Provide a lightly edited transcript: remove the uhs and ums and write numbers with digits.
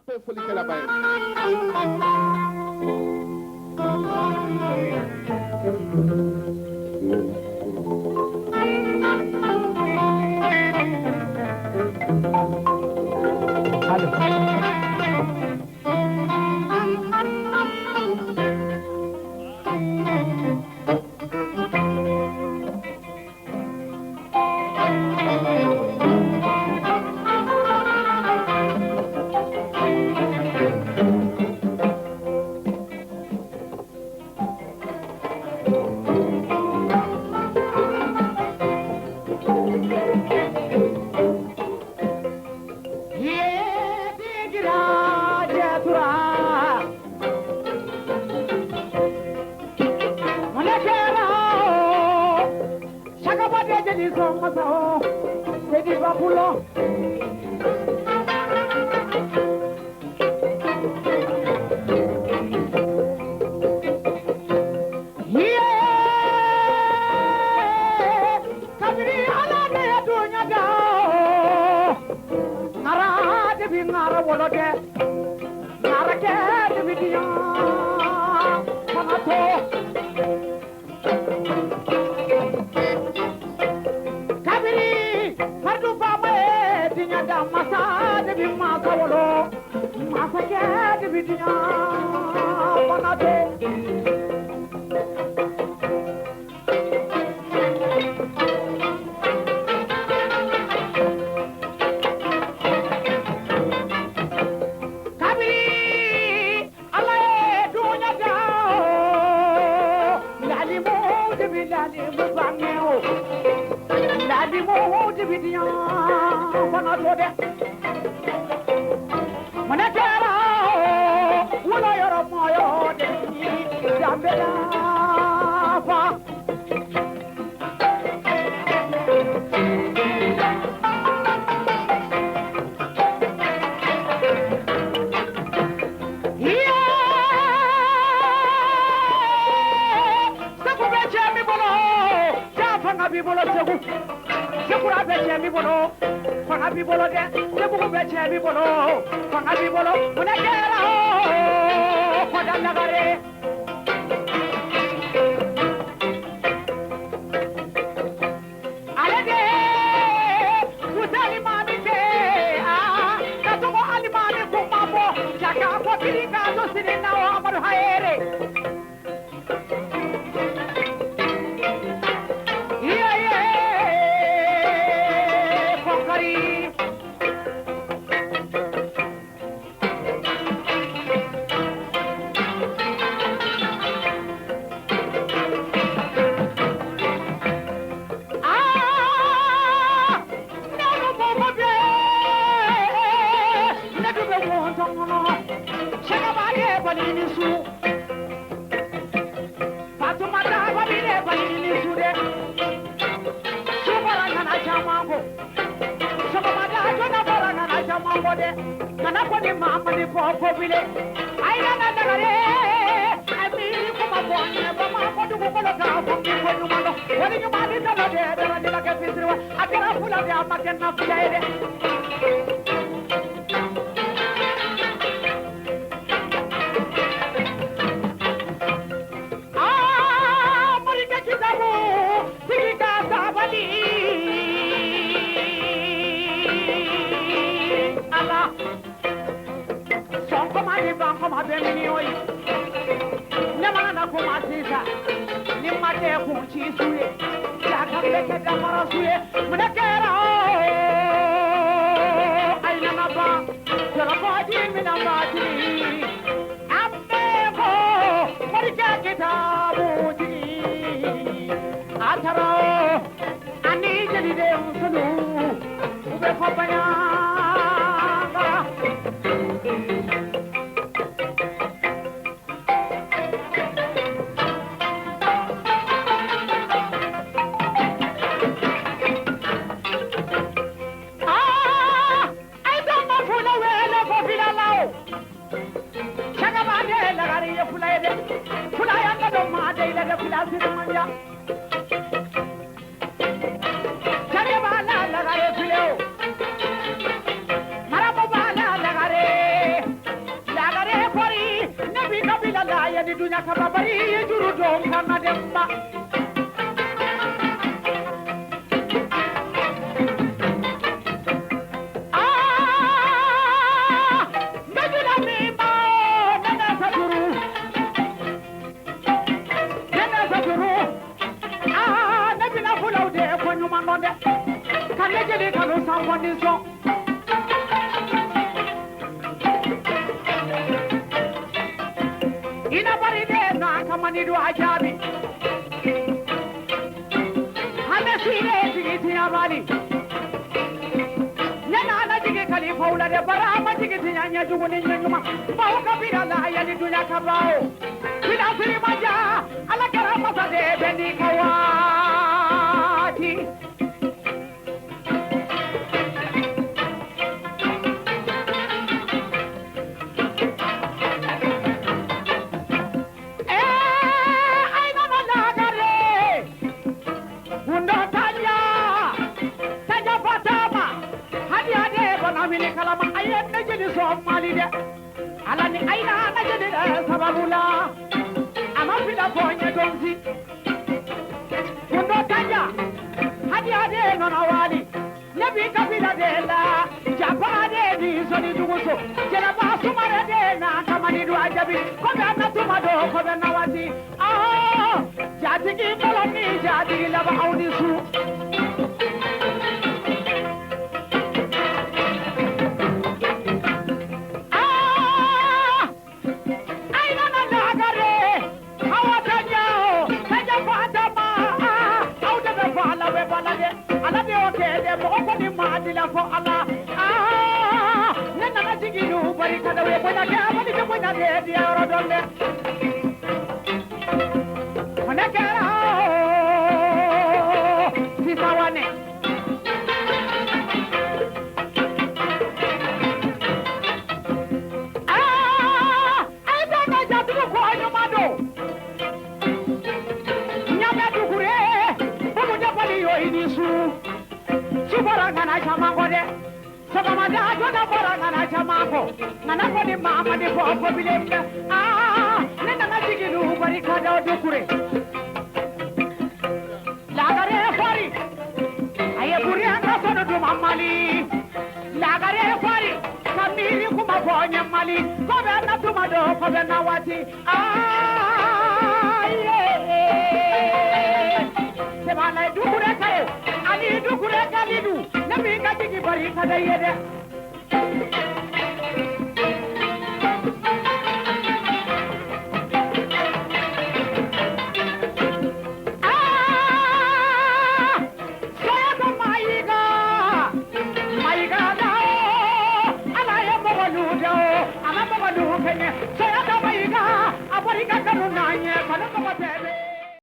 bɛɛ folikɛlaba ye. dunya kababari juru dom kana demba ina bari de na kamani do ajabi hame sire tigiti abali nana na jige khalifa ula de bara ma jige tinya juguni nyuma bawo kabira la ayali dunya kabao bila siri maja ala karama sade bendi kawati kalama ayat najedi somali de alani aina najedi sababula ama bila fonye donzi kundo tanya hadi ade nona wali nabi kabila de la japade di soni duguso jela basumare de na kamani do ajabi ko na tumado ko na wati ah jadi ki balani jadi laba audisu for Allah nana na jigilu bari kada we bona ke abali ke bona de dia rodonde ona kara sisawane ai dona jatu ko ayo mado nyame dukure bumu japali yo inisu Subarangana chamako de Sabamada jona barangana chamako Nana ko di mama di popo bilemda nena na jigilu bari kada dukure Lagare fari aye buri anga sono du mamali Lagare fari kamiri kuma bonya mali ko be na tumado ko be na wati Sebala dukure kare ali dukure kalidu nabi katiki bari kada yede soya maiga da ala ya mogalu do ala mogalu kene soya maiga abari kakanu nanye kana ko tebe